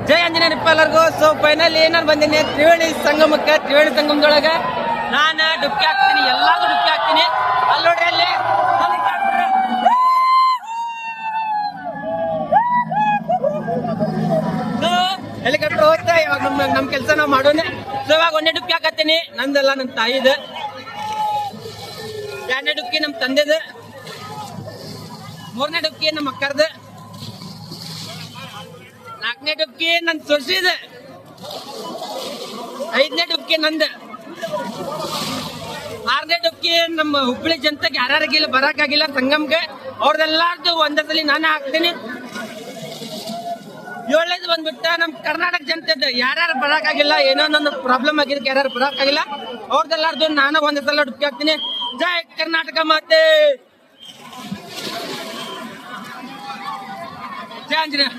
ಜೈ ಆಂಜನೇಯಪ್ಪ ಎಲ್ಲರಿಗೂ. So finally ನಾನು ಬಂದಿನಿ ತ್ರಿವೇಣಿ ಸಂಗಮಕ್ಕೆ. ತ್ರಿವೇಣಿ ಸಂಗಮದೊಳಗ ನಾನು ಡುಕ್ಕಿ ಹಾಕ್ತೀನಿ, ಎಲ್ಲಾರು ಡುಕ್ಕಿ ಹಾಕ್ತೀನಿ. ಅಲ್ಲಿ ನೋಡ್ರಿ, ಅಲ್ಲಿ ಹೆಲಿಕಾಪ್ಟರ್ ಹೋಗ್ತಾ ಇವಾಗ ನಮ್ ಕೆಲಸ ನಾವು ಮಾಡೋಣ. ಸೊ ಇವಾಗ ಒಂದೇ ಡುಕ್ಕಿ ಹಾಕತ್ತೀನಿ, ನಂದಲ್ಲ ನನ್ನ ತಾಯಿದ. ಎರಡನೇ ಡುಕ್ಕಿ ನಮ್ ತಂದೆದ. ಮೂರನೇ ಡುಕ್ಕಿ ನಮ್ಮ ಅಕ್ಕರ್ದ. ನಾಲ್ಕನೇ ಡುಕ್ಕಿ ನನ್ ಸೊಸಿದ. ಐದನೇ ಡುಕ್ಕಿ ನಂದ. ಆರನೇ ಡುಕ್ಕಿ ನಮ್ಮ ಹುಬ್ಬಳ್ಳಿ ಜನತೆಗೆ ಯಾರ್ಯಾರಿಗಿಲ್ಲ ಬರಕಾಗಿಲ್ಲ ಸಂಗಮ್ಗೆ, ಅವ್ರದೆಲ್ಲಾರ್ದು ಒಂದೇ ಸಲ ನಾನು ಹಾಕ್ತೀನಿ. ಏಳನೇದು ಬಂದ್ಬಿಟ್ಟ ನಮ್ ಕರ್ನಾಟಕ ಜನತೆ ಯಾರ್ಯಾರು ಬರಕಾಗಿಲ್ಲ, ಏನೋ ನನ್ನ ಪ್ರಾಬ್ಲಮ್ ಆಗಿದ್ದಕ್ಕೆ ಯಾರ್ಯಾರು ಬರಕಾಗಿಲ್ಲ, ಅವ್ರದೆಲ್ಲಾರ್ದು ನಾನು ಒಂದೇ ಸಲ ಡುಕ್ಕಿ ಹಾಕ್ತೀನಿ. ಜೈ ಕರ್ನಾಟಕ ಮಾತೆ, ಜೈ ಆಂಜನೇಯ.